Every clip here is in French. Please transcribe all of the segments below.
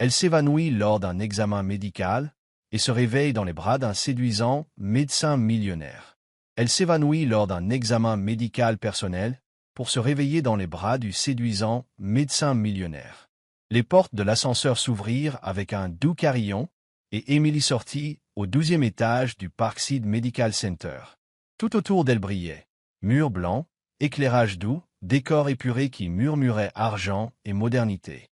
Elle s'évanouit lors d'un examen médical et se réveille dans les bras d'un séduisant médecin millionnaire. Elle s'évanouit lors d'un examen médical personnel pour se réveiller dans les bras du séduisant médecin millionnaire. Les portes de l'ascenseur s'ouvrirent avec un doux carillon et Emily sortit au 12e étage du Parkside Medical Center. Tout autour d'elle brillait. Murs blancs, éclairage doux, décor épuré qui murmurait argent et modernité.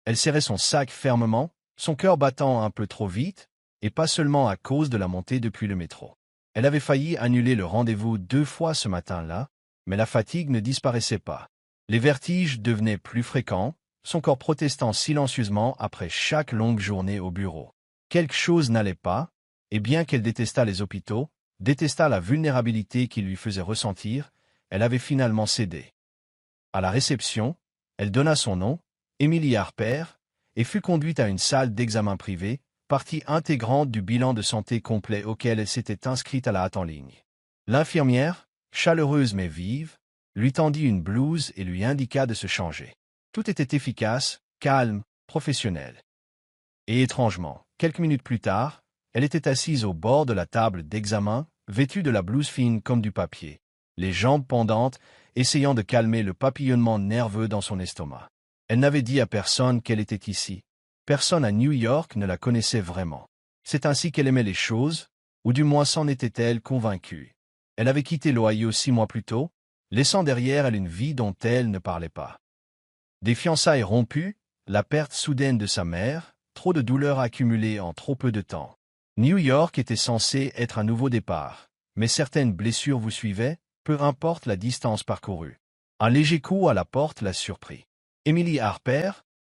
Elle serrait son sac fermement, son cœur battant un peu trop vite, et pas seulement à cause de la montée depuis le métro. Elle avait failli annuler le rendez-vous 2 fois ce matin-là, mais la fatigue ne disparaissait pas. Les vertiges devenaient plus fréquents, son corps protestant silencieusement après chaque longue journée au bureau. Quelque chose n'allait pas, et bien qu'elle détestât les hôpitaux, détestât la vulnérabilité qu'ils lui faisaient ressentir, elle avait finalement cédé. À la réception, elle donna son nom, Emily Harper, et fut conduite à une salle d'examen privée, partie intégrante du bilan de santé complet auquel elle s'était inscrite à la hâte en ligne. L'infirmière, chaleureuse mais vive, lui tendit une blouse et lui indiqua de se changer. Tout était efficace, calme, professionnel. Et étrangement, quelques minutes plus tard, elle était assise au bord de la table d'examen, vêtue de la blouse fine comme du papier, les jambes pendantes, essayant de calmer le papillonnement nerveux dans son estomac. Elle n'avait dit à personne qu'elle était ici. Personne à New York ne la connaissait vraiment. C'est ainsi qu'elle aimait les choses, ou du moins s'en était-elle convaincue. Elle avait quitté l'Ohio 6 mois plus tôt, laissant derrière elle une vie dont elle ne parlait pas. Des fiançailles rompues, la perte soudaine de sa mère, trop de douleurs accumulées en trop peu de temps. New York était censé être un nouveau départ, mais certaines blessures vous suivaient, peu importe la distance parcourue. Un léger coup à la porte la surprit. Emily Harper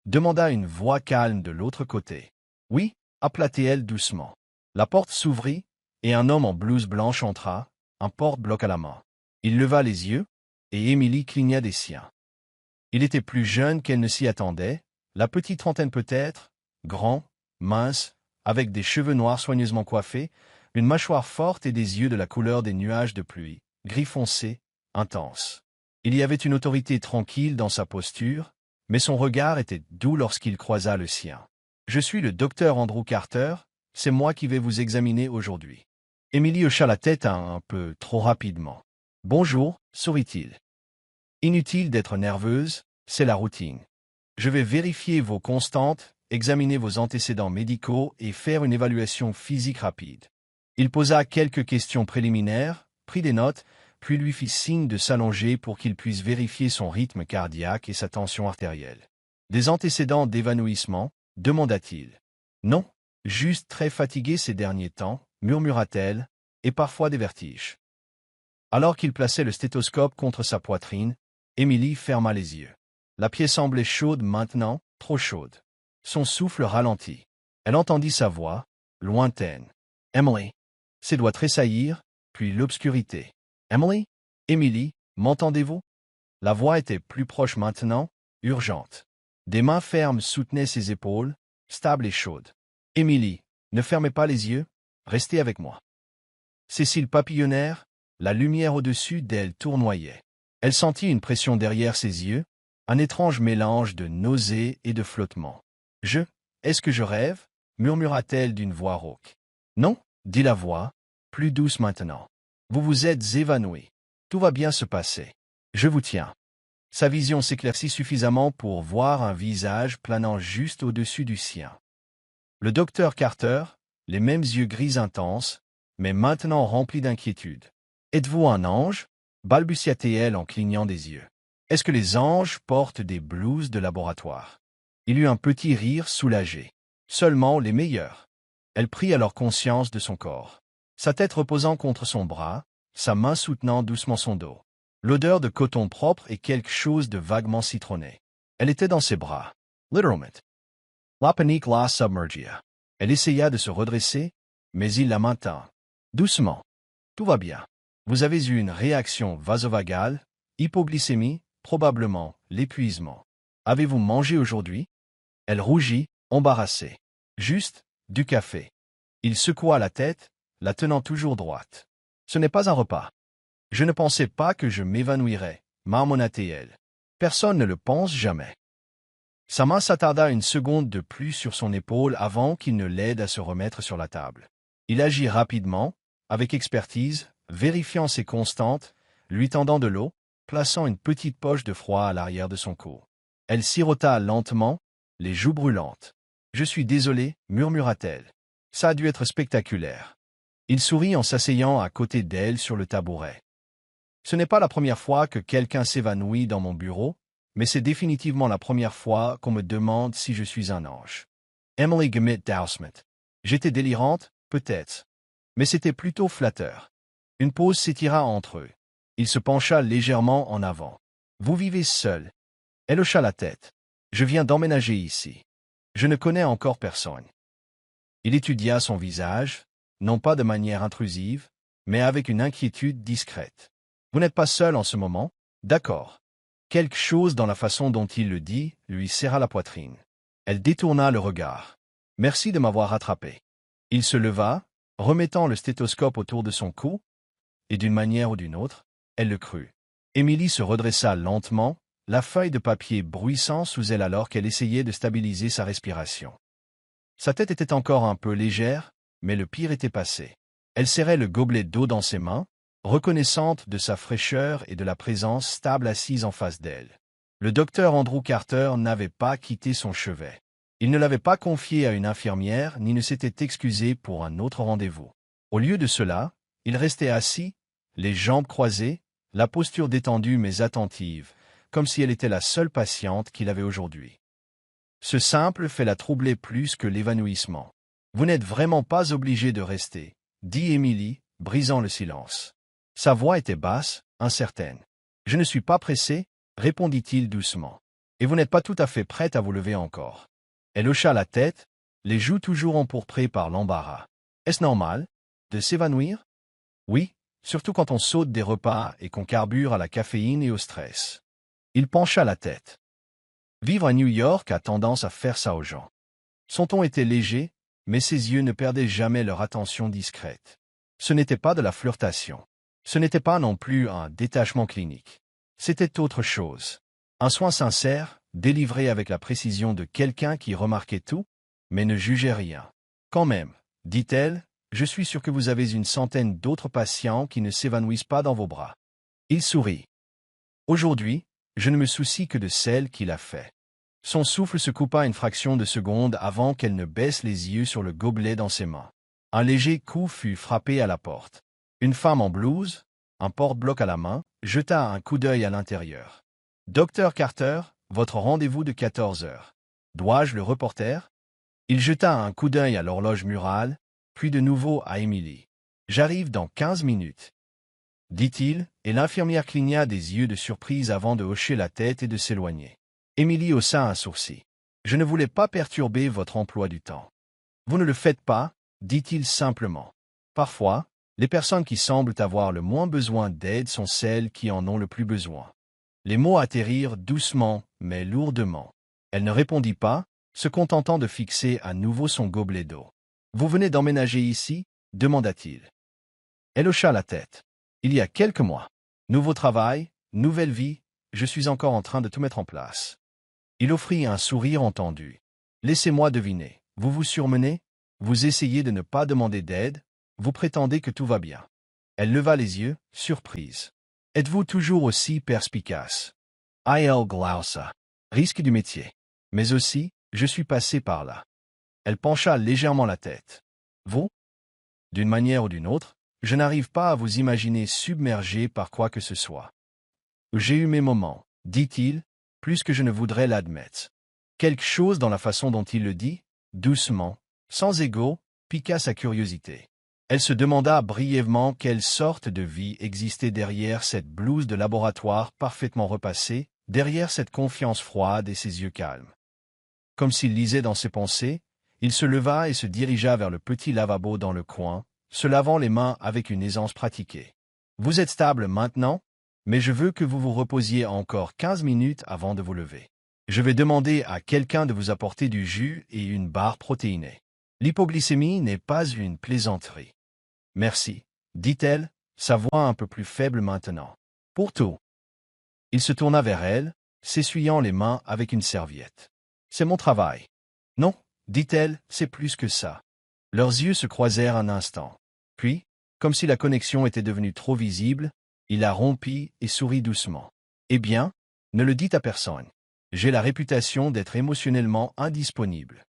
demanda une voix calme de l'autre côté. Oui, appela-t-elle doucement. La porte s'ouvrit, et un homme en blouse blanche entra, un porte-bloc à la main. Il leva les yeux, et Emily cligna des siens. Il était plus jeune qu'elle ne s'y attendait, la petite trentaine peut-être, grand, mince, avec des cheveux noirs soigneusement coiffés, une mâchoire forte et des yeux de la couleur des nuages de pluie, gris foncé, intense. Il y avait une autorité tranquille dans sa posture, mais son regard était doux lorsqu'il croisa le sien. « Je suis le docteur Andrew Carter, c'est moi qui vais vous examiner aujourd'hui. » Emily hocha la tête un peu trop rapidement. « Bonjour, sourit-il. Inutile d'être nerveuse, c'est la routine. Je vais vérifier vos constantes, examiner vos antécédents médicaux et faire une évaluation physique rapide. » Il posa quelques questions préliminaires, prit des notes, puis lui fit signe de s'allonger pour qu'il puisse vérifier son rythme cardiaque et sa tension artérielle. « Des antécédents d'évanouissement ?» demanda-t-il. « Non, juste très fatigué ces derniers temps, » murmura-t-elle, « et parfois des vertiges. » Alors qu'il plaçait le stéthoscope contre sa poitrine, Emily ferma les yeux. La pièce semblait chaude maintenant, trop chaude. Son souffle ralentit. Elle entendit sa voix, lointaine. « Emily !» Ses doigts tressaillirent, puis l'obscurité. « Emily ? Emily, m'entendez-vous » La voix était plus proche maintenant, urgente. Des mains fermes soutenaient ses épaules, stables et chaudes. « Emily, ne fermez pas les yeux, restez avec moi. » Ses cils papillonnèrent, la lumière au-dessus d'elle tournoyait. Elle sentit une pression derrière ses yeux, un étrange mélange de nausée et de flottement. « Est-ce que je rêve ?» murmura-t-elle d'une voix rauque. « Non, » dit la voix, plus douce maintenant. « Vous vous êtes évanoui. Tout va bien se passer. Je vous tiens. » Sa vision s'éclaircit suffisamment pour voir un visage planant juste au-dessus du sien. Le docteur Carter, les mêmes yeux gris intenses, mais maintenant remplis d'inquiétude. « Êtes-vous un ange ?» balbutia-t-elle en clignant des yeux. « Est-ce que les anges portent des blouses de laboratoire ?» Il eut un petit rire soulagé. « Seulement les meilleurs. » Elle prit alors conscience de son corps. Sa tête reposant contre son bras, sa main soutenant doucement son dos. L'odeur de coton propre et quelque chose de vaguement citronné. Elle était dans ses bras. Literally. La panique la submergia. Elle essaya de se redresser, mais il la maintint. Doucement. Tout va bien. Vous avez eu une réaction vasovagale, hypoglycémie, probablement l'épuisement. Avez-vous mangé aujourd'hui? Elle rougit, embarrassée. Juste, du café. Il secoua la tête, la tenant toujours droite. Ce n'est pas un repas. Je ne pensais pas que je m'évanouirais, marmonna-t-elle. Personne ne le pense jamais. Sa main s'attarda une seconde de plus sur son épaule avant qu'il ne l'aide à se remettre sur la table. Il agit rapidement, avec expertise, vérifiant ses constantes, lui tendant de l'eau, plaçant une petite poche de froid à l'arrière de son cou. Elle sirota lentement, les joues brûlantes. « Je suis désolé, murmura-t-elle. Ça a dû être spectaculaire. » Il sourit en s'asseyant à côté d'elle sur le tabouret. « Ce n'est pas la première fois que quelqu'un s'évanouit dans mon bureau, mais c'est définitivement la première fois qu'on me demande si je suis un ange. » Emily Gemmett Dowsmet. J'étais délirante, peut-être. Mais c'était plutôt flatteur. Une pause s'étira entre eux. Il se pencha légèrement en avant. « Vous vivez seul. » Elle hocha la tête. « Je viens d'emménager ici. Je ne connais encore personne. » Il étudia son visage, non pas de manière intrusive, mais avec une inquiétude discrète. « Vous n'êtes pas seul en ce moment? D'accord. » Quelque chose dans la façon dont il le dit lui serra la poitrine. Elle détourna le regard. « Merci de m'avoir rattrapé. » Il se leva, remettant le stéthoscope autour de son cou, et d'une manière ou d'une autre, elle le crut. Émilie se redressa lentement, la feuille de papier bruissant sous elle alors qu'elle essayait de stabiliser sa respiration. Sa tête était encore un peu légère, mais le pire était passé. Elle serrait le gobelet d'eau dans ses mains, reconnaissante de sa fraîcheur et de la présence stable assise en face d'elle. Le docteur Andrew Carter n'avait pas quitté son chevet. Il ne l'avait pas confié à une infirmière ni ne s'était excusé pour un autre rendez-vous. Au lieu de cela, il restait assis, les jambes croisées, la posture détendue mais attentive, comme si elle était la seule patiente qu'il avait aujourd'hui. Ce simple fait la troublait plus que l'évanouissement. « Vous n'êtes vraiment pas obligé de rester, » dit Émilie, brisant le silence. Sa voix était basse, incertaine. « Je ne suis pas pressé, » répondit-il doucement. « Et vous n'êtes pas tout à fait prête à vous lever encore. » Elle hocha la tête, les joues toujours empourprées par l'embarras. « Est-ce normal de s'évanouir? » « Oui, surtout quand on saute des repas et qu'on carbure à la caféine et au stress. » Il pencha la tête. Vivre à New York a tendance à faire ça aux gens. Son ton était léger, mais ses yeux ne perdaient jamais leur attention discrète. Ce n'était pas de la flirtation. Ce n'était pas non plus un détachement clinique. C'était autre chose. Un soin sincère, délivré avec la précision de quelqu'un qui remarquait tout, mais ne jugeait rien. « Quand même, » dit-elle, « je suis sûr que vous avez une centaine d'autres patients qui ne s'évanouissent pas dans vos bras. » Il sourit. « Aujourd'hui, je ne me soucie que de celle qui l'a fait. » Son souffle se coupa une fraction de seconde avant qu'elle ne baisse les yeux sur le gobelet dans ses mains. Un léger coup fut frappé à la porte. Une femme en blouse, un porte-bloc à la main, jeta un coup d'œil à l'intérieur. « Docteur Carter, votre rendez-vous de 14 heures. Dois-je le reporter ?» Il jeta un coup d'œil à l'horloge murale, puis de nouveau à Émilie. « J'arrive dans 15 minutes. » dit-il, et l'infirmière cligna des yeux de surprise avant de hocher la tête et de s'éloigner. Émilie haussa un sourcil. « Je ne voulais pas perturber votre emploi du temps. »« Vous ne le faites pas, » dit-il simplement. « Parfois, les personnes qui semblent avoir le moins besoin d'aide sont celles qui en ont le plus besoin. » Les mots atterrirent doucement, mais lourdement. Elle ne répondit pas, se contentant de fixer à nouveau son gobelet d'eau. « Vous venez d'emménager ici ?» demanda-t-il. Elle hocha la tête. « Il y a quelques mois. Nouveau travail, nouvelle vie, je suis encore en train de tout mettre en place. » Il offrit un sourire entendu. « Laissez-moi deviner. Vous vous surmenez? Vous essayez de ne pas demander d'aide? Vous prétendez que tout va bien. » Elle leva les yeux, surprise. « Êtes-vous toujours aussi perspicace? » Il glausa. Risque du métier. Mais aussi, je suis passé par là. Elle pencha légèrement la tête. « Vous? D'une manière ou d'une autre, je n'arrive pas à vous imaginer submergé par quoi que ce soit. »« J'ai eu mes moments, » dit-il, plus que je ne voudrais l'admettre. Quelque chose dans la façon dont il le dit, doucement, sans égo, piqua sa curiosité. Elle se demanda brièvement quelle sorte de vie existait derrière cette blouse de laboratoire parfaitement repassée, derrière cette confiance froide et ses yeux calmes. Comme s'il lisait dans ses pensées, il se leva et se dirigea vers le petit lavabo dans le coin, se lavant les mains avec une aisance pratiquée. « Vous êtes stable maintenant, mais je veux que vous vous reposiez encore 15 minutes avant de vous lever. Je vais demander à quelqu'un de vous apporter du jus et une barre protéinée. L'hypoglycémie n'est pas une plaisanterie. »« Merci, » dit-elle, sa voix un peu plus faible maintenant. « Pour tout. » Il se tourna vers elle, s'essuyant les mains avec une serviette. C'est mon travail. Non, dit-elle, c'est plus que ça. Leurs yeux se croisèrent un instant. Puis, comme si la connexion était devenue trop visible, il la rompit et sourit doucement. Eh bien, ne le dites à personne. J'ai la réputation d'être émotionnellement indisponible.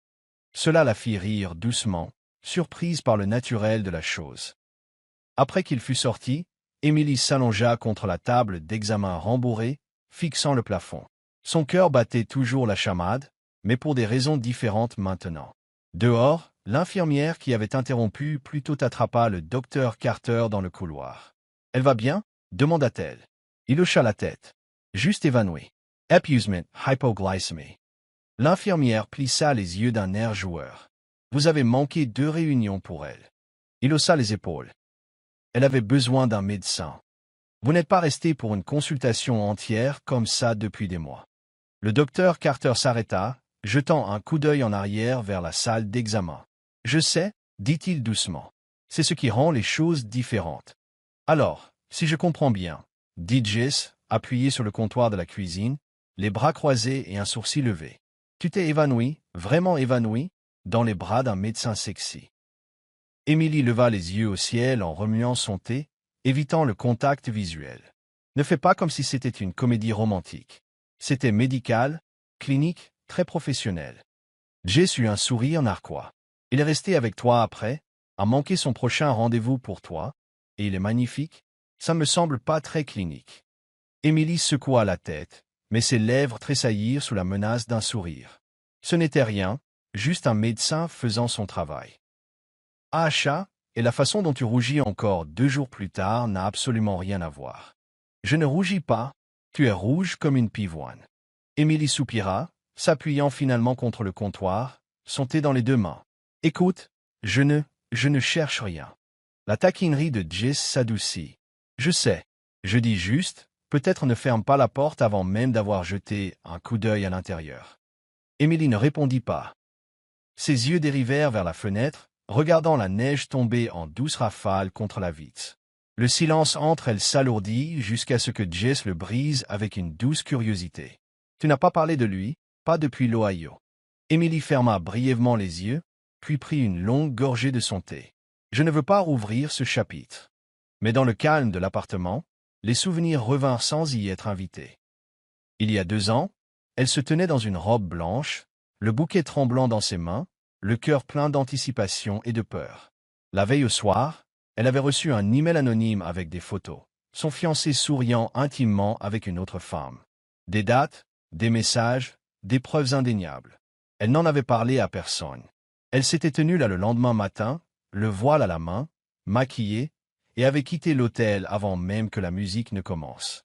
Cela la fit rire doucement, surprise par le naturel de la chose. Après qu'il fut sorti, Émilie s'allongea contre la table d'examen rembourrée, fixant le plafond. Son cœur battait toujours la chamade, mais pour des raisons différentes maintenant. Dehors, l'infirmière qui avait interrompu plus tôt attrapa le docteur Carter dans le couloir. « Elle va bien » demanda-t-elle. Il hocha la tête. Juste évanoui. Épuisement, hypoglycémie. L'infirmière plissa les yeux d'un air joueur. Vous avez manqué 2 réunions pour elle. Il haussa les épaules. Elle avait besoin d'un médecin. Vous n'êtes pas resté pour une consultation entière comme ça depuis des mois. Le docteur Carter s'arrêta, jetant un coup d'œil en arrière vers la salle d'examen. Je sais, dit-il doucement. C'est ce qui rend les choses différentes. Alors, si je comprends bien, dit Jess, appuyé sur le comptoir de la cuisine, les bras croisés et un sourcil levé. Tu t'es évanoui, vraiment évanoui, dans les bras d'un médecin sexy. Émilie leva les yeux au ciel en remuant son thé, évitant le contact visuel. Ne fais pas comme si c'était une comédie romantique. C'était médical, clinique, très professionnel. Jess eut un sourire narquois. Il est resté avec toi après, a manqué son prochain rendez-vous pour toi, et il est magnifique. Ça me semble pas très clinique. Émilie secoua la tête, mais ses lèvres tressaillirent sous la menace d'un sourire. Ce n'était rien, juste un médecin faisant son travail. Ah chat, et la façon dont tu rougis encore 2 jours plus tard n'a absolument rien à voir. Je ne rougis pas, tu es rouge comme une pivoine. Émilie soupira, s'appuyant finalement contre le comptoir, son thé dans les 2 mains. Écoute, je ne cherche rien. La taquinerie de Jess s'adoucit. Je sais, je dis juste, peut-être ne ferme pas la porte avant même d'avoir jeté un coup d'œil à l'intérieur. Émilie ne répondit pas. Ses yeux dérivèrent vers la fenêtre, regardant la neige tomber en douces rafales contre la vitre. Le silence entre elles s'alourdit jusqu'à ce que Jess le brise avec une douce curiosité. Tu n'as pas parlé de lui, pas depuis l'Ohio. Émilie ferma brièvement les yeux, puis prit une longue gorgée de son thé. Je ne veux pas rouvrir ce chapitre. Mais dans le calme de l'appartement, les souvenirs revinrent sans y être invités. Il y a 2 ans, elle se tenait dans une robe blanche, le bouquet tremblant dans ses mains, le cœur plein d'anticipation et de peur. La veille au soir, elle avait reçu un email anonyme avec des photos, son fiancé souriant intimement avec une autre femme. Des dates, des messages, des preuves indéniables. Elle n'en avait parlé à personne. Elle s'était tenue là le lendemain matin, le voile à la main, maquillée, et avait quitté l'hôtel avant même que la musique ne commence.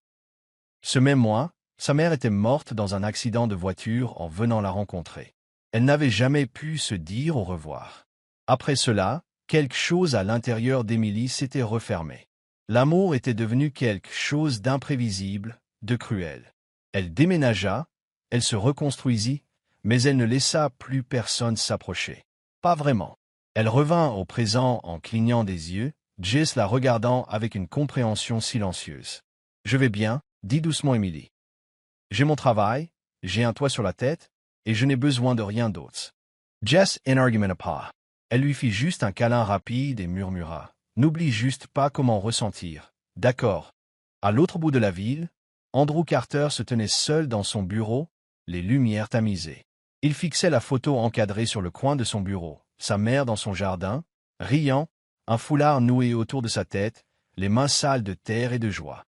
Ce même mois, sa mère était morte dans un accident de voiture en venant la rencontrer. Elle n'avait jamais pu se dire au revoir. Après cela, quelque chose à l'intérieur d'Émilie s'était refermé. L'amour était devenu quelque chose d'imprévisible, de cruel. Elle déménagea, elle se reconstruisit, mais elle ne laissa plus personne s'approcher. Pas vraiment. Elle revint au présent en clignant des yeux, Jess la regardant avec une compréhension silencieuse. « Je vais bien » dit doucement Émilie. « J'ai mon travail, j'ai un toit sur la tête, et je n'ai besoin de rien d'autre. » Jess n'argumenta pas. Elle lui fit juste un câlin rapide et murmura. « N'oublie juste pas comment ressentir. » « D'accord. » À l'autre bout de la ville, Andrew Carter se tenait seul dans son bureau, les lumières tamisées. Il fixait la photo encadrée sur le coin de son bureau, sa mère dans son jardin, riant, un foulard noué autour de sa tête, les mains sales de terre et de joie.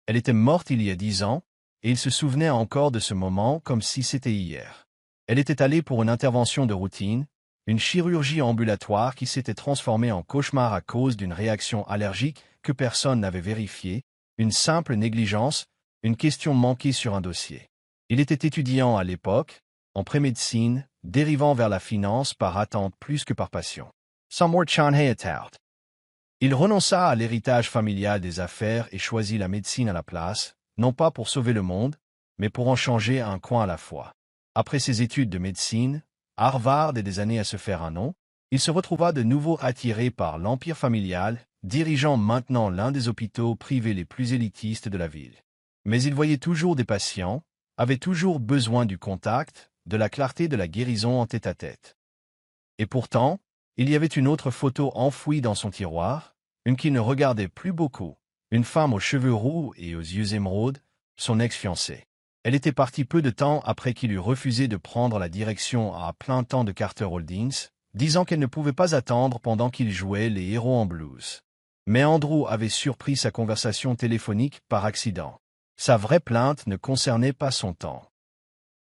Elle était morte il y a 10 ans, et il se souvenait encore de ce moment comme si c'était hier. Elle était allée pour une intervention de routine, une chirurgie ambulatoire qui s'était transformée en cauchemar à cause d'une réaction allergique que personne n'avait vérifiée, une simple négligence, une question manquée sur un dossier. Il était étudiant à l'époque, en prémédecine, dérivant vers la finance par attente plus que par passion. Il renonça à l'héritage familial des affaires et choisit la médecine à la place, non pas pour sauver le monde, mais pour en changer un coin à la fois. Après ses études de médecine, Harvard et des années à se faire un nom, il se retrouva de nouveau attiré par l'empire familial, dirigeant maintenant l'un des hôpitaux privés les plus élitistes de la ville. Mais il voyait toujours des patients, avait toujours besoin du contact, de la clarté de la guérison en tête-à-tête. Et pourtant, il y avait une autre photo enfouie dans son tiroir, une qui ne regardait plus beaucoup, une femme aux cheveux roux et aux yeux émeraudes, son ex-fiancée. Elle était partie peu de temps après qu'il eut refusé de prendre la direction à plein temps de Carter Holdings, disant qu'elle ne pouvait pas attendre pendant qu'il jouait les héros en blues. Mais Andrew avait surpris sa conversation téléphonique par accident. Sa vraie plainte ne concernait pas son temps.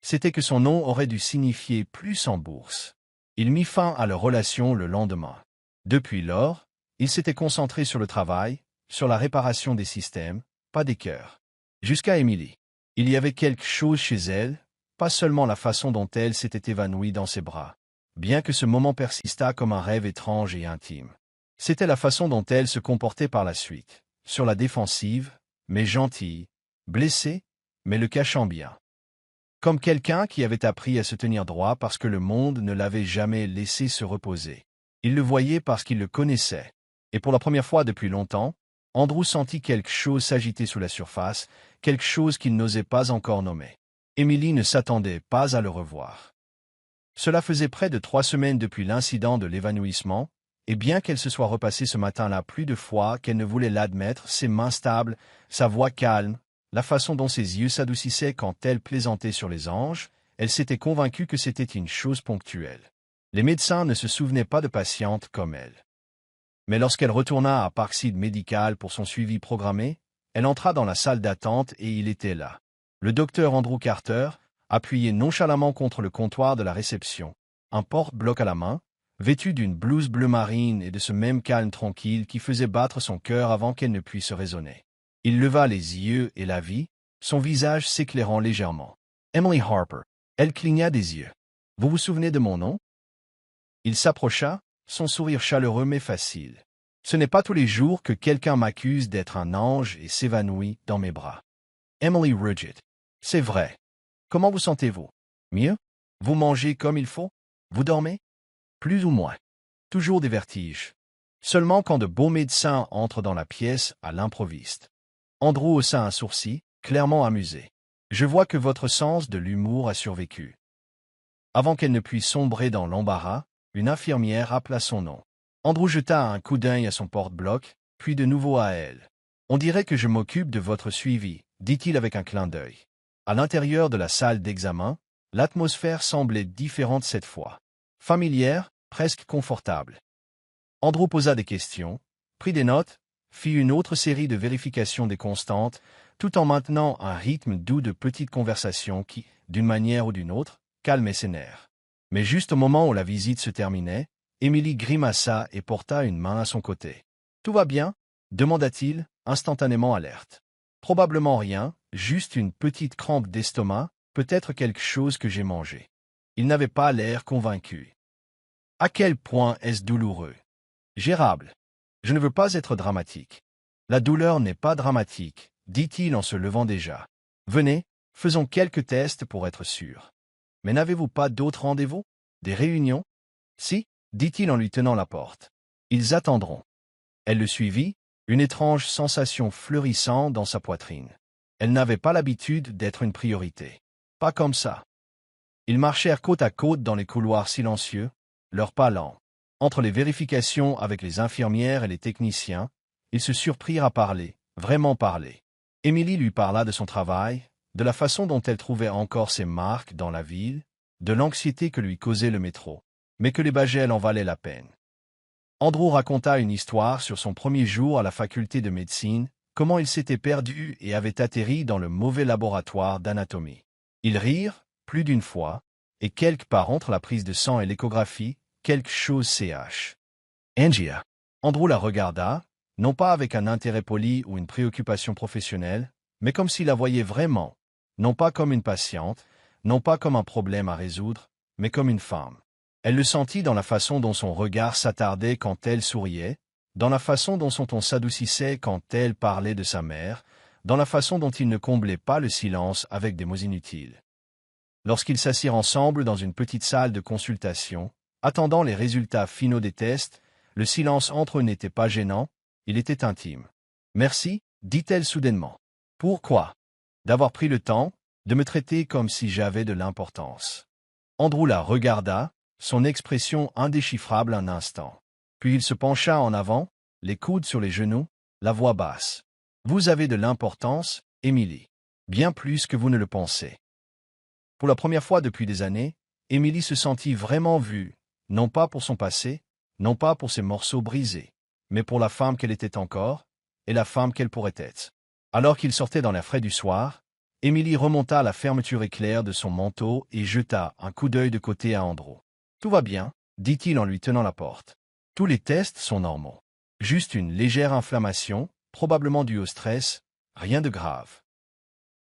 C'était que son nom aurait dû signifier plus en bourse. Il mit fin à leur relation le lendemain. Depuis lors, il s'était concentré sur le travail, sur la réparation des systèmes, pas des cœurs. Jusqu'à Emily. Il y avait quelque chose chez elle, pas seulement la façon dont elle s'était évanouie dans ses bras, bien que ce moment persistât comme un rêve étrange et intime. C'était la façon dont elle se comportait par la suite, sur la défensive, mais gentille, blessée, mais le cachant bien. Comme quelqu'un qui avait appris à se tenir droit parce que le monde ne l'avait jamais laissé se reposer. Il le voyait parce qu'il le connaissait. Et pour la première fois depuis longtemps, Andrew sentit quelque chose s'agiter sous la surface, quelque chose qu'il n'osait pas encore nommer. Emily ne s'attendait pas à le revoir. Cela faisait près de 3 semaines depuis l'incident de l'évanouissement, et bien qu'elle se soit repassée ce matin-là plus de fois qu'elle ne voulait l'admettre, ses mains stables, sa voix calme, la façon dont ses yeux s'adoucissaient quand elle plaisantait sur les anges, elle s'était convaincue que c'était une chose ponctuelle. Les médecins ne se souvenaient pas de patientes comme elle. Mais lorsqu'elle retourna à Parkside Medical pour son suivi programmé, elle entra dans la salle d'attente et il était là. Le docteur Andrew Carter, appuyé nonchalamment contre le comptoir de la réception, un porte-bloc à la main, vêtu d'une blouse bleu marine et de ce même calme tranquille qui faisait battre son cœur avant qu'elle ne puisse raisonner. Il leva les yeux et la vit, son visage s'éclairant légèrement. Emily Harper. Elle cligna des yeux. Vous vous souvenez de mon nom? Il s'approcha, son sourire chaleureux mais facile. Ce n'est pas tous les jours que quelqu'un m'accuse d'être un ange et s'évanouit dans mes bras. Emily Rudgett. C'est vrai. Comment vous sentez-vous? Mieux? Vous mangez comme il faut? Vous dormez? Plus ou moins. Toujours des vertiges. Seulement quand de beaux médecins entrent dans la pièce à l'improviste. Andrew haussa un sourcil, clairement amusé. Je vois que votre sens de l'humour a survécu. Avant qu'elle ne puisse sombrer dans l'embarras, une infirmière appela son nom. Andrew jeta un coup d'œil à son porte-bloc, puis de nouveau à elle. On dirait que je m'occupe de votre suivi, dit-il avec un clin d'œil. À l'intérieur de la salle d'examen, l'atmosphère semblait différente cette fois. Familière, presque confortable. Andrew posa des questions, prit des notes, fit une autre série de vérifications des constantes, tout en maintenant un rythme doux de petites conversations qui, d'une manière ou d'une autre, calmaient ses nerfs. Mais juste au moment où la visite se terminait, Emily grimaça et porta une main à son côté. « Tout va bien ?» demanda-t-il, instantanément alerte. « Probablement rien, juste une petite crampe d'estomac, peut-être quelque chose que j'ai mangé. » Il n'avait pas l'air convaincu. « À quel point est-ce douloureux ?»« Gérable. Je ne veux pas être dramatique. »« La douleur n'est pas dramatique, » dit-il en se levant déjà. « Venez, faisons quelques tests pour être sûr. »« Mais n'avez-vous pas d'autres rendez-vous? Des réunions? »« Si, » dit-il en lui tenant la porte. « Ils attendront. » Elle le suivit, une étrange sensation fleurissant dans sa poitrine. Elle n'avait pas l'habitude d'être une priorité. Pas comme ça. Ils marchèrent côte à côte dans les couloirs silencieux, leurs pas lents. Entre les vérifications avec les infirmières et les techniciens, ils se surprirent à parler, vraiment parler. Emily lui parla de son travail, de la façon dont elle trouvait encore ses marques dans la ville, de l'anxiété que lui causait le métro, mais que les bagels en valaient la peine. Andrew raconta une histoire sur son premier jour à la faculté de médecine, comment il s'était perdu et avait atterri dans le mauvais laboratoire d'anatomie. Ils rirent, plus d'une fois, et quelque part entre la prise de sang et l'échographie, quelque chose ch. Angia. Andrew la regarda, non pas avec un intérêt poli ou une préoccupation professionnelle, mais comme s'il la voyait vraiment, non pas comme une patiente, non pas comme un problème à résoudre, mais comme une femme. Elle le sentit dans la façon dont son regard s'attardait quand elle souriait, dans la façon dont son ton s'adoucissait quand elle parlait de sa mère, dans la façon dont il ne comblait pas le silence avec des mots inutiles. Lorsqu'ils s'assirent ensemble dans une petite salle de consultation, attendant les résultats finaux des tests, le silence entre eux n'était pas gênant, il était intime. « Merci, » dit-elle soudainement. « Pourquoi ? D'avoir pris le temps de me traiter comme si j'avais de l'importance. Andrew la regarda, son expression indéchiffrable un instant. Puis il se pencha en avant, les coudes sur les genoux, la voix basse. « Vous avez de l'importance, Emily. Bien plus que vous ne le pensez. » Pour la première fois depuis des années, Emily se sentit vraiment vue, non pas pour son passé, non pas pour ses morceaux brisés, mais pour la femme qu'elle était encore, et la femme qu'elle pourrait être. Alors qu'il sortait dans l'air frais du soir, Emily remonta la fermeture éclair de son manteau et jeta un coup d'œil de côté à Andrew. « Tout va bien, » dit-il en lui tenant la porte. « Tous les tests sont normaux. Juste une légère inflammation, probablement due au stress, rien de grave. »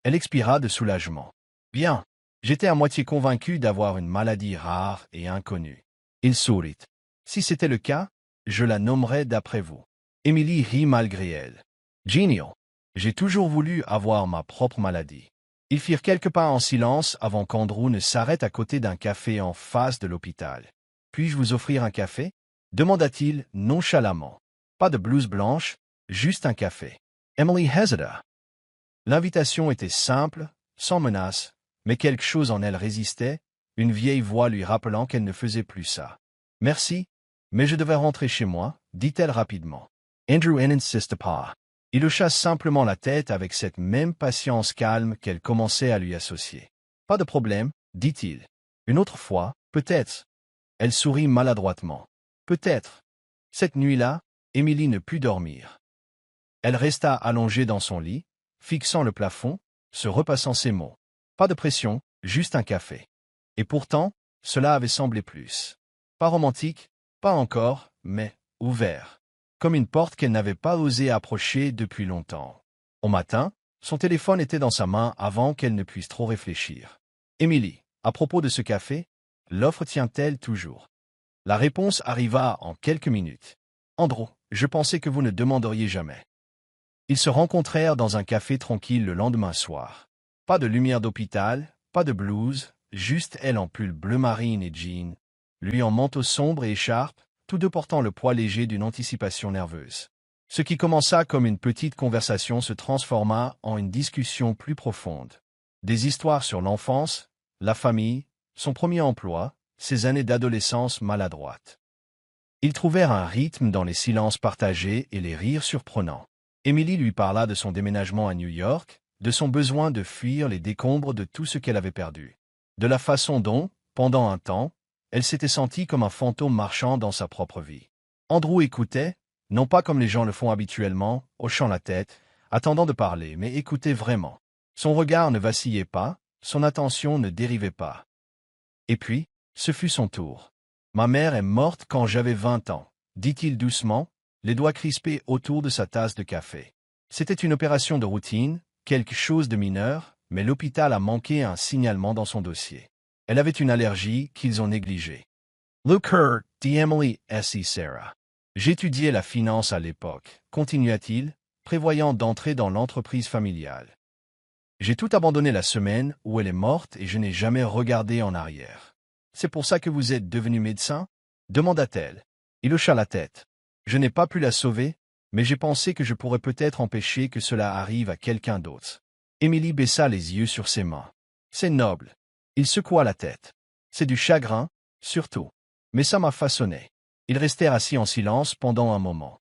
Elle expira de soulagement. « Bien. J'étais à moitié convaincu d'avoir une maladie rare et inconnue. » Il sourit. « Si c'était le cas, je la nommerais d'après vous. » Emily rit malgré elle. « Genial. J'ai toujours voulu avoir ma propre maladie. » Ils firent quelques pas en silence avant qu'Andrew ne s'arrête à côté d'un café en face de l'hôpital. « Puis-je vous offrir un café ?» demanda-t-il nonchalamment. Pas de blouse blanche, juste un café. Emily hésita. L'invitation était simple, sans menace, mais quelque chose en elle résistait, une vieille voix lui rappelant qu'elle ne faisait plus ça. « Merci, mais je devais rentrer chez moi, » dit-elle rapidement. Andrew n'insista pas. Il hocha simplement la tête avec cette même patience calme qu'elle commençait à lui associer. « Pas de problème, » dit-il. « Une autre fois, peut-être. » Elle sourit maladroitement. « Peut-être. » Cette nuit-là, Emily ne put dormir. Elle resta allongée dans son lit, fixant le plafond, se repassant ses mots. Pas de pression, juste un café. Et pourtant, cela avait semblé plus. Pas romantique, pas encore, mais ouvert. Comme une porte qu'elle n'avait pas osé approcher depuis longtemps. Au matin, son téléphone était dans sa main avant qu'elle ne puisse trop réfléchir. « Emily, à propos de ce café, l'offre tient-elle toujours ?» La réponse arriva en quelques minutes. « Andrew, je pensais que vous ne demanderiez jamais. » Ils se rencontrèrent dans un café tranquille le lendemain soir. Pas de lumière d'hôpital, pas de blouse, juste elle en pull bleu marine et jean, lui en manteau sombre et écharpe, tous deux portant le poids léger d'une anticipation nerveuse. Ce qui commença comme une petite conversation se transforma en une discussion plus profonde. Des histoires sur l'enfance, la famille, son premier emploi, ses années d'adolescence maladroite. Ils trouvèrent un rythme dans les silences partagés et les rires surprenants. Emily lui parla de son déménagement à New York, de son besoin de fuir les décombres de tout ce qu'elle avait perdu. De la façon dont, pendant un temps, elle s'était sentie comme un fantôme marchant dans sa propre vie. Andrew écoutait, non pas comme les gens le font habituellement, hochant la tête, attendant de parler, mais écoutait vraiment. Son regard ne vacillait pas, son attention ne dérivait pas. Et puis, ce fut son tour. « Ma mère est morte quand j'avais 20 ans, » dit-il doucement, les doigts crispés autour de sa tasse de café. C'était une opération de routine, quelque chose de mineur, mais l'hôpital a manqué un signalement dans son dossier. Elle avait une allergie qu'ils ont négligée. « Look her, dit Emily S. Sarah. J'étudiais la finance à l'époque, continua-t-il, prévoyant d'entrer dans l'entreprise familiale. J'ai tout abandonné la semaine où elle est morte et je n'ai jamais regardé en arrière. C'est pour ça que vous êtes devenu médecin? Demanda-t-elle. Il hocha la tête. Je n'ai pas pu la sauver, mais j'ai pensé que je pourrais peut-être empêcher que cela arrive à quelqu'un d'autre. Emily baissa les yeux sur ses mains. C'est noble. Il secoua la tête. C'est du chagrin, surtout. Mais ça m'a façonné. Ils restèrent assis en silence pendant un moment.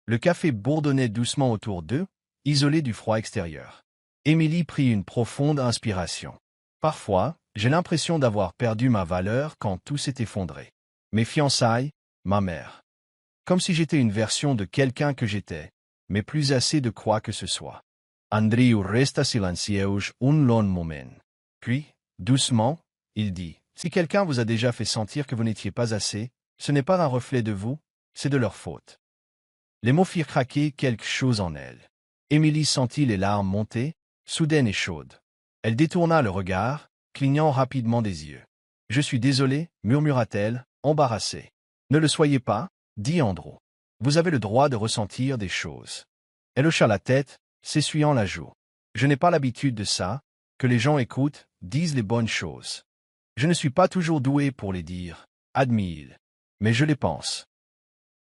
Le café bourdonnait doucement autour d'eux, isolé du froid extérieur. Emily prit une profonde inspiration. Parfois, j'ai l'impression d'avoir perdu ma valeur quand tout s'est effondré. Mes fiançailles, ma mère. Comme si j'étais une version de quelqu'un que j'étais, mais plus assez de quoi que ce soit. Andrew resta silencieux un long moment. Puis, doucement, il dit, « Si quelqu'un vous a déjà fait sentir que vous n'étiez pas assez, ce n'est pas un reflet de vous, c'est de leur faute. » Les mots firent craquer quelque chose en elle. Emily sentit les larmes monter, soudaines et chaudes. Elle détourna le regard, clignant rapidement des yeux. « Je suis désolée, murmura-t-elle, embarrassée. »« Ne le soyez pas, » dit Andrew. « Vous avez le droit de ressentir des choses. » Elle hocha la tête, s'essuyant la joue. « Je n'ai pas l'habitude de ça, que les gens écoutent, disent les bonnes choses. Je ne suis pas toujours doué pour les dire, admit-il. Mais je les pense. »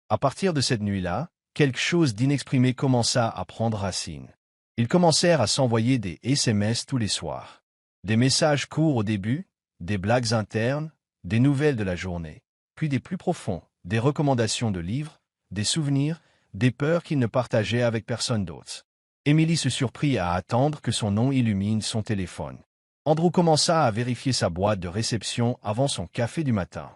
À partir de cette nuit-là, quelque chose d'inexprimé commença à prendre racine. Ils commencèrent à s'envoyer des SMS tous les soirs. Des messages courts au début, des blagues internes, des nouvelles de la journée, puis des plus profonds, des recommandations de livres, des souvenirs, des peurs qu'il ne partageait avec personne d'autre. Emily se surprit à attendre que son nom illumine son téléphone. Andrew commença à vérifier sa boîte de réception avant son café du matin.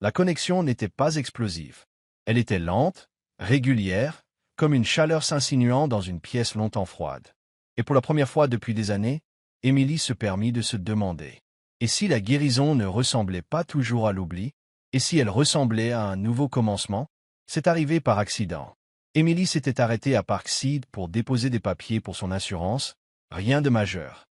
La connexion n'était pas explosive. Elle était lente, régulière, comme une chaleur s'insinuant dans une pièce longtemps froide. Et pour la première fois depuis des années, Emily se permit de se demander. Et si la guérison ne ressemblait pas toujours à l'oubli? Et si elle ressemblait à un nouveau commencement? C'est arrivé par accident. Emily s'était arrêtée à Parkside pour déposer des papiers pour son assurance, rien de majeur.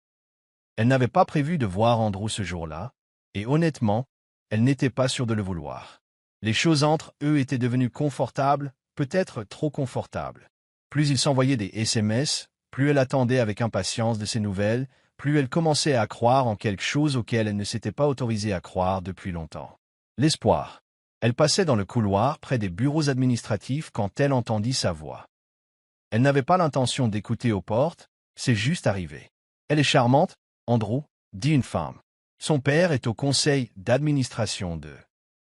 Elle n'avait pas prévu de voir Andrew ce jour-là, et honnêtement, elle n'était pas sûre de le vouloir. Les choses entre eux étaient devenues confortables, peut-être trop confortables. Plus il s'envoyait des SMS, plus elle attendait avec impatience de ses nouvelles, plus elle commençait à croire en quelque chose auquel elle ne s'était pas autorisée à croire depuis longtemps. L'espoir. Elle passait dans le couloir près des bureaux administratifs quand elle entendit sa voix. Elle n'avait pas l'intention d'écouter aux portes, c'est juste arrivé. Elle est charmante, Andrew, dit une femme. Son père est au conseil d'administration de.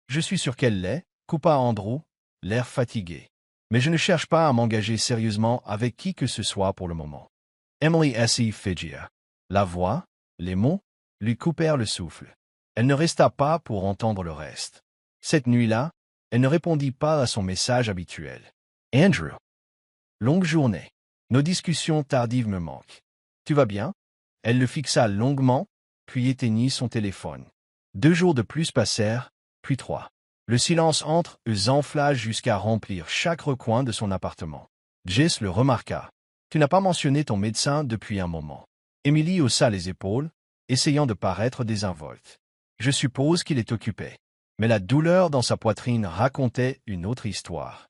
Je suis sûr qu'elle l'est, coupa Andrew, l'air fatigué. Mais je ne cherche pas à m'engager sérieusement avec qui que ce soit pour le moment. Emily S. Figia. La voix, les mots, lui coupèrent le souffle. Elle ne resta pas pour entendre le reste. Cette nuit-là, elle ne répondit pas à son message habituel. Andrew. Longue journée. Nos discussions tardives me manquent. Tu vas bien? Elle le fixa longuement, puis éteignit son téléphone. 2 jours de plus passèrent, puis 3. Le silence entre eux enfla jusqu'à remplir chaque recoin de son appartement. Jess le remarqua. Tu n'as pas mentionné ton médecin depuis un moment. Emily haussa les épaules, essayant de paraître désinvolte. Je suppose qu'il est occupé. Mais la douleur dans sa poitrine racontait une autre histoire.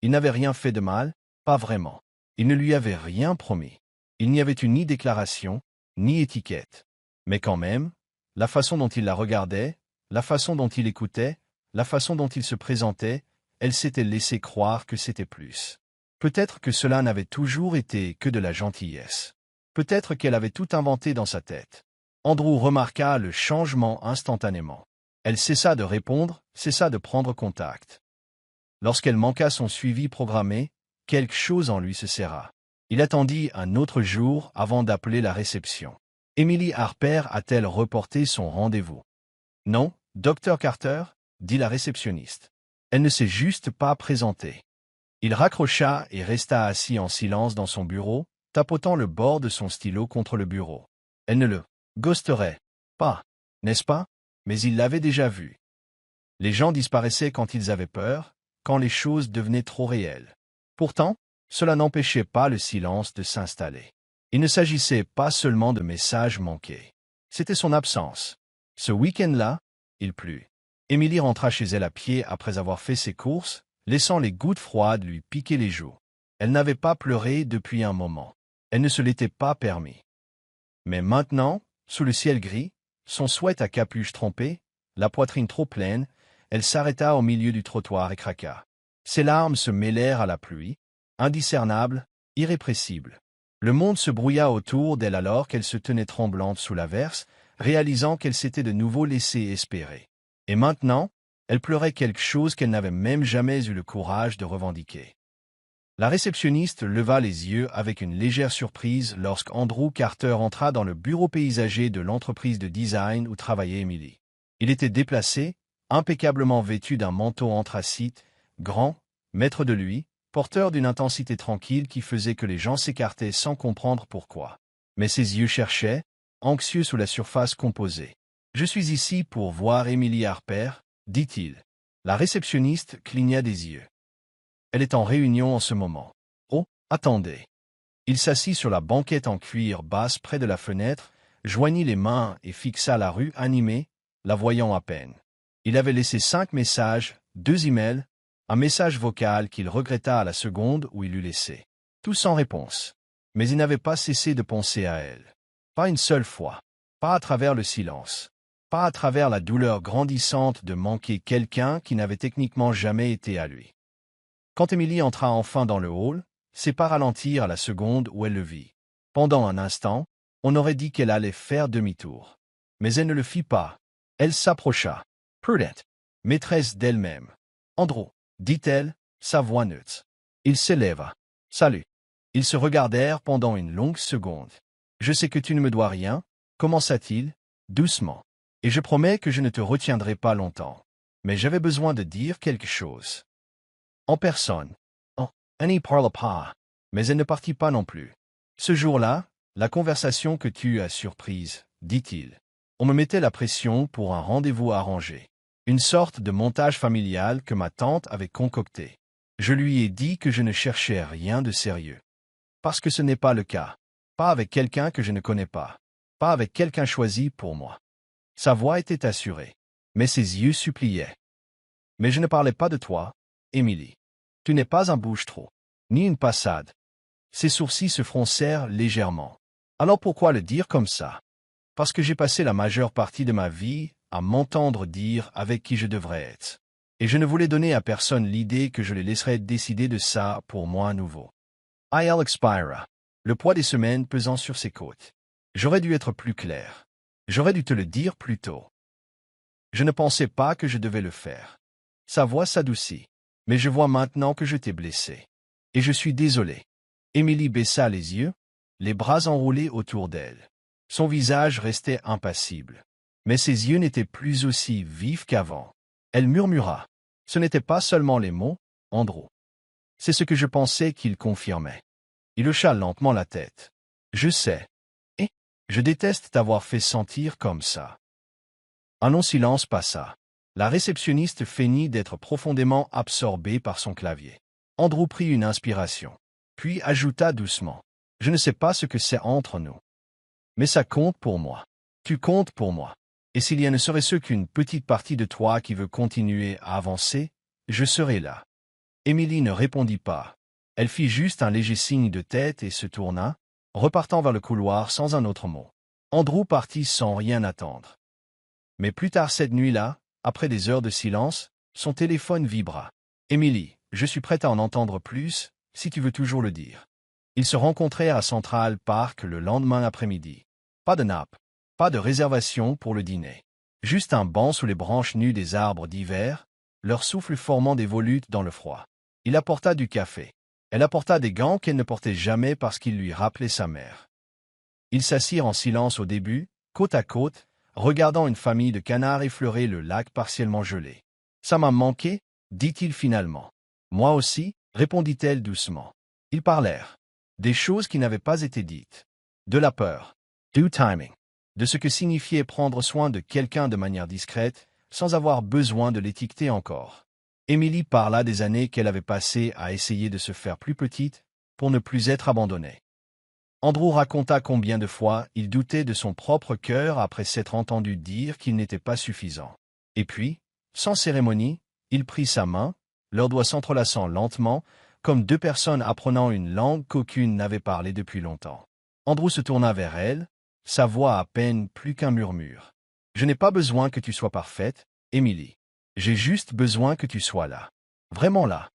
Il n'avait rien fait de mal, pas vraiment. Il ne lui avait rien promis. Il n'y avait eu ni déclaration, ni étiquette. Mais quand même, la façon dont il la regardait, la façon dont il écoutait, la façon dont il se présentait, elle s'était laissé croire que c'était plus. Peut-être que cela n'avait toujours été que de la gentillesse. Peut-être qu'elle avait tout inventé dans sa tête. Andrew remarqua le changement instantanément. Elle cessa de répondre, cessa de prendre contact. Lorsqu'elle manqua son suivi programmé, quelque chose en lui se serra. Il attendit un autre jour avant d'appeler la réception. Emily Harper a-t-elle reporté son rendez-vous? Non, Dr. Carter, dit la réceptionniste. Elle ne s'est juste pas présentée. Il raccrocha et resta assis en silence dans son bureau, tapotant le bord de son stylo contre le bureau. Elle ne le ghosterait pas, n'est-ce pas? Mais il l'avait déjà vu. Les gens disparaissaient quand ils avaient peur, quand les choses devenaient trop réelles. Pourtant, cela n'empêchait pas le silence de s'installer. Il ne s'agissait pas seulement de messages manqués. C'était son absence. Ce week-end-là, il plut. Emily rentra chez elle à pied après avoir fait ses courses, laissant les gouttes froides lui piquer les joues. Elle n'avait pas pleuré depuis un moment. Elle ne se l'était pas permis. Mais maintenant, sous le ciel gris, son sweat à capuche trempée, la poitrine trop pleine, elle s'arrêta au milieu du trottoir et craqua. Ses larmes se mêlèrent à la pluie, indiscernables, irrépressibles. Le monde se brouilla autour d'elle alors qu'elle se tenait tremblante sous l'averse, réalisant qu'elle s'était de nouveau laissée espérer. Et maintenant, elle pleurait quelque chose qu'elle n'avait même jamais eu le courage de revendiquer. La réceptionniste leva les yeux avec une légère surprise lorsqu'Andrew Carter entra dans le bureau paysager de l'entreprise de design où travaillait Emily. Il était déplacé, impeccablement vêtu d'un manteau anthracite, grand, maître de lui, porteur d'une intensité tranquille qui faisait que les gens s'écartaient sans comprendre pourquoi. Mais ses yeux cherchaient, anxieux sous la surface composée. « Je suis ici pour voir Emily Harper, » dit-il. La réceptionniste cligna des yeux. Elle est en réunion en ce moment. Oh, attendez. Il s'assit sur la banquette en cuir basse près de la fenêtre, joignit les mains et fixa la rue animée, la voyant à peine. Il avait laissé 5 messages, 2 emails, un message vocal qu'il regretta à la seconde où il eut laissé. Tout sans réponse. Mais il n'avait pas cessé de penser à elle. Pas une seule fois. Pas à travers le silence. Pas à travers la douleur grandissante de manquer quelqu'un qui n'avait techniquement jamais été à lui. Quand Emily entra enfin dans le hall, ses pas ralentirent à la seconde où elle le vit. Pendant un instant, on aurait dit qu'elle allait faire demi-tour. Mais elle ne le fit pas. Elle s'approcha. Prudent. Maîtresse d'elle-même. Andrew, dit-elle, sa voix neutre. Il s'éleva. Salut. Ils se regardèrent pendant une longue seconde. Je sais que tu ne me dois rien, commença-t-il, doucement. Et je promets que je ne te retiendrai pas longtemps. Mais j'avais besoin de dire quelque chose. En personne. Oh, elle n'y parla pas. Mais elle ne partit pas non plus. Ce jour-là, la conversation que tu as surprise, dit-il. On me mettait la pression pour un rendez-vous arrangé. Une sorte de montage familial que ma tante avait concocté. Je lui ai dit que je ne cherchais rien de sérieux. Parce que ce n'est pas le cas. Pas avec quelqu'un que je ne connais pas. Pas avec quelqu'un choisi pour moi. Sa voix était assurée. Mais ses yeux suppliaient. Mais je ne parlais pas de toi, Émilie. Tu n'es pas un bouche-trou. Ni une passade. Ses sourcils se froncèrent légèrement. Alors pourquoi le dire comme ça? Parce que j'ai passé la majeure partie de ma vie à m'entendre dire avec qui je devrais être. Et je ne voulais donner à personne l'idée que je les laisserais décider de ça pour moi à nouveau. Elle expira, le poids des semaines pesant sur ses côtes. J'aurais dû être plus clair. J'aurais dû te le dire plus tôt. Je ne pensais pas que je devais le faire. Sa voix s'adoucit. Mais je vois maintenant que je t'ai blessé. Et je suis désolé. Émilie baissa les yeux, les bras enroulés autour d'elle. Son visage restait impassible. Mais ses yeux n'étaient plus aussi vifs qu'avant. Elle murmura. Ce n'étaient pas seulement les mots, Andrew. C'est ce que je pensais qu'il confirmait. Il hocha lentement la tête. Je sais. Et je déteste t'avoir fait sentir comme ça. Un non-silence passa. La réceptionniste feignit d'être profondément absorbée par son clavier. Andrew prit une inspiration, puis ajouta doucement. Je ne sais pas ce que c'est entre nous. Mais ça compte pour moi. Tu comptes pour moi. Et s'il y a ne serait-ce qu'une petite partie de toi qui veut continuer à avancer, je serai là. Émilie ne répondit pas. Elle fit juste un léger signe de tête et se tourna, repartant vers le couloir sans un autre mot. Andrew partit sans rien attendre. Mais plus tard cette nuit-là, après des heures de silence, son téléphone vibra. « Émilie, je suis prête à en entendre plus, si tu veux toujours le dire. » Ils se rencontrèrent à Central Park le lendemain après-midi. Pas de nappe, pas de réservation pour le dîner. Juste un banc sous les branches nues des arbres d'hiver, leur souffle formant des volutes dans le froid. Il apporta du café. Elle apporta des gants qu'elle ne portait jamais parce qu'ils lui rappelaient sa mère. Ils s'assirent en silence au début, côte à côte, regardant une famille de canards effleurer le lac partiellement gelé. « Ça m'a manqué, dit-il finalement. « Moi aussi, répondit-elle doucement. Ils parlèrent. Des choses qui n'avaient pas été dites. De la peur. Du timing. De ce que signifiait prendre soin de quelqu'un de manière discrète, sans avoir besoin de l'étiqueter encore. Émilie parla des années qu'elle avait passées à essayer de se faire plus petite, pour ne plus être abandonnée. Andrew raconta combien de fois il doutait de son propre cœur après s'être entendu dire qu'il n'était pas suffisant. Et puis, sans cérémonie, il prit sa main, leurs doigts s'entrelaçant lentement, comme deux personnes apprenant une langue qu'aucune n'avait parlé depuis longtemps. Andrew se tourna vers elle, sa voix à peine plus qu'un murmure. « Je n'ai pas besoin que tu sois parfaite, Émilie. J'ai juste besoin que tu sois là. Vraiment là. »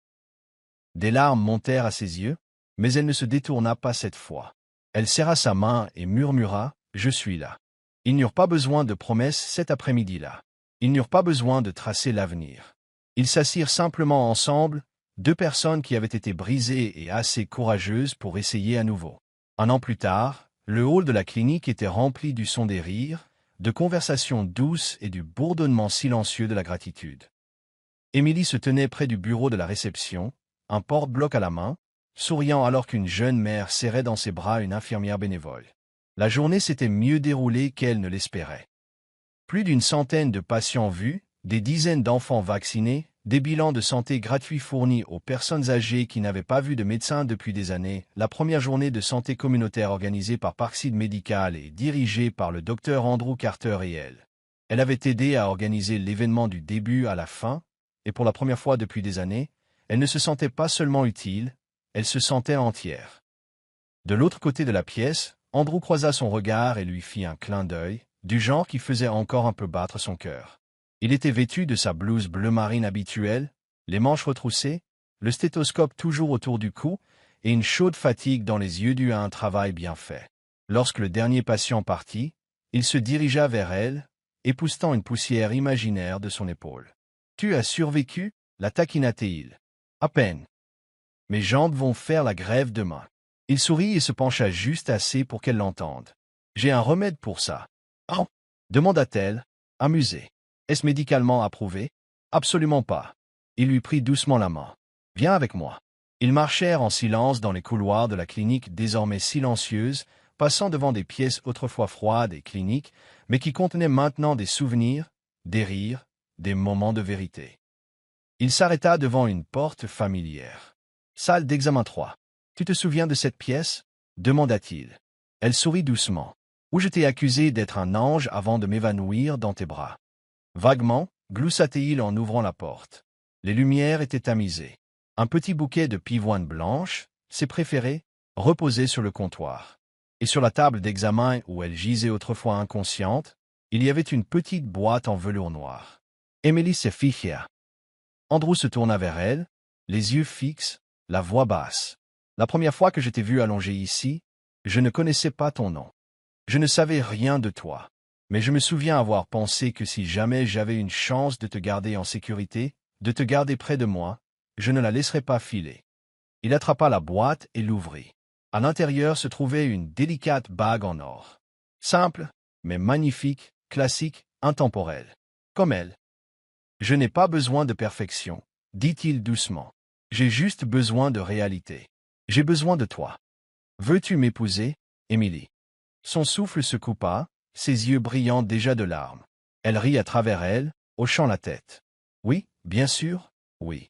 Des larmes montèrent à ses yeux, mais elle ne se détourna pas cette fois. Elle serra sa main et murmura « Je suis là. » Ils n'eurent pas besoin de promesses cet après-midi-là. Ils n'eurent pas besoin de tracer l'avenir. Ils s'assirent simplement ensemble, deux personnes qui avaient été brisées et assez courageuses pour essayer à nouveau. Un an plus tard, le hall de la clinique était rempli du son des rires, de conversations douces et du bourdonnement silencieux de la gratitude. Émilie se tenait près du bureau de la réception, un porte-bloc à la main, souriant alors qu'une jeune mère serrait dans ses bras une infirmière bénévole. La journée s'était mieux déroulée qu'elle ne l'espérait. Plus d'une centaine de patients vus, des dizaines d'enfants vaccinés, des bilans de santé gratuits fournis aux personnes âgées qui n'avaient pas vu de médecin depuis des années, la première journée de santé communautaire organisée par Parkside Medical et dirigée par le docteur Andrew Carter et elle. Elle avait aidé à organiser l'événement du début à la fin, et pour la première fois depuis des années, elle ne se sentait pas seulement utile, elle se sentait entière. De l'autre côté de la pièce, Andrew croisa son regard et lui fit un clin d'œil, du genre qui faisait encore un peu battre son cœur. Il était vêtu de sa blouse bleu marine habituelle, les manches retroussées, le stéthoscope toujours autour du cou, et une chaude fatigue dans les yeux due à un travail bien fait. Lorsque le dernier patient partit, Il se dirigea vers elle, époussetant une poussière imaginaire de son épaule. « Tu as survécu » la taquina-t-il. « À peine. Mes jambes vont faire la grève demain. » Il sourit et se pencha juste assez pour qu'elle l'entende. « J'ai un remède pour ça. »« Oh » demanda-t-elle, amusée. « Est-ce médicalement approuvé ?»« Absolument pas. » Il lui prit doucement la main. « Viens avec moi. » Ils marchèrent en silence dans les couloirs de la clinique désormais silencieuse, passant devant des pièces autrefois froides et cliniques, mais qui contenaient maintenant des souvenirs, des rires, des moments de vérité. Il s'arrêta devant une porte familière. « Salle d'examen 3. Tu te souviens de cette pièce ?» demanda-t-il. Elle sourit doucement. « Où je t'ai accusé d'être un ange avant de m'évanouir dans tes bras. » Vaguement, gloussa-t-il en ouvrant la porte. Les lumières étaient tamisées. Un petit bouquet de pivoine blanche, ses préférés, reposait sur le comptoir. Et sur la table d'examen où elle gisait autrefois inconsciente, il y avait une petite boîte en velours noir. Emily se ficha. Andrew se tourna vers elle, les yeux fixes, la voix basse. « La première fois que je t'ai vu allongé ici, je ne connaissais pas ton nom. Je ne savais rien de toi. Mais je me souviens avoir pensé que si jamais j'avais une chance de te garder en sécurité, de te garder près de moi, je ne la laisserais pas filer. » Il attrapa la boîte et l'ouvrit. À l'intérieur se trouvait une délicate bague en or. Simple, mais magnifique, classique, intemporelle. Comme elle. « Je n'ai pas besoin de perfection, » dit-il doucement. « J'ai juste besoin de réalité. J'ai besoin de toi. Veux-tu m'épouser, Emily ?» Son souffle se coupa, ses yeux brillant déjà de larmes. Elle rit à travers elle, hochant la tête. « Oui, bien sûr, oui. »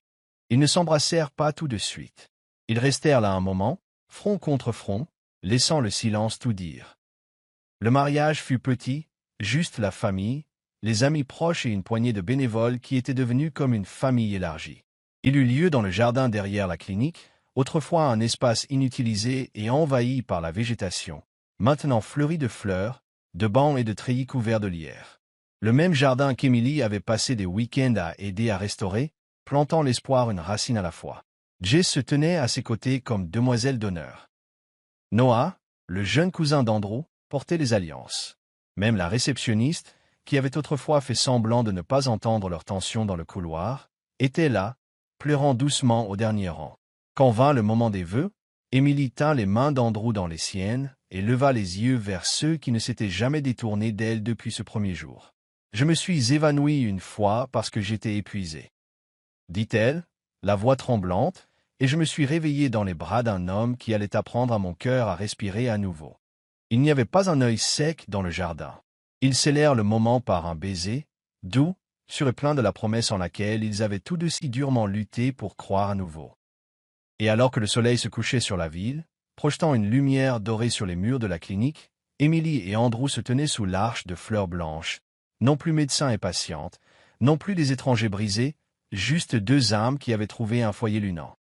Ils ne s'embrassèrent pas tout de suite. Ils restèrent là un moment, front contre front, laissant le silence tout dire. Le mariage fut petit, juste la famille, les amis proches et une poignée de bénévoles qui étaient devenus comme une famille élargie. Il eut lieu dans le jardin derrière la clinique, autrefois un espace inutilisé et envahi par la végétation, maintenant fleuri de fleurs, de bancs et de treillis couverts de lierre. Le même jardin qu'Emily avait passé des week-ends à aider à restaurer, plantant l'espoir une racine à la fois. Jess se tenait à ses côtés comme demoiselle d'honneur. Noah, le jeune cousin d'Andrew, portait les alliances. Même la réceptionniste, qui avait autrefois fait semblant de ne pas entendre leur tension dans le couloir, était là, pleurant doucement au dernier rang. Quand vint le moment des vœux, Emily tint les mains d'Andrew dans les siennes et leva les yeux vers ceux qui ne s'étaient jamais détournés d'elle depuis ce premier jour. « Je me suis évanouie une fois parce que j'étais épuisée, » dit-elle, la voix tremblante, et je me suis réveillée dans les bras d'un homme qui allait apprendre à mon cœur à respirer à nouveau. Il n'y avait pas un œil sec dans le jardin. Ils scellèrent le moment par un baiser, doux, sur et plein de la promesse en laquelle ils avaient tous deux si durement lutté pour croire à nouveau. Et alors que le soleil se couchait sur la ville, projetant une lumière dorée sur les murs de la clinique, Emily et Andrew se tenaient sous l'arche de fleurs blanches, non plus médecins et patientes, non plus des étrangers brisés, juste deux âmes qui avaient trouvé un foyer lunant.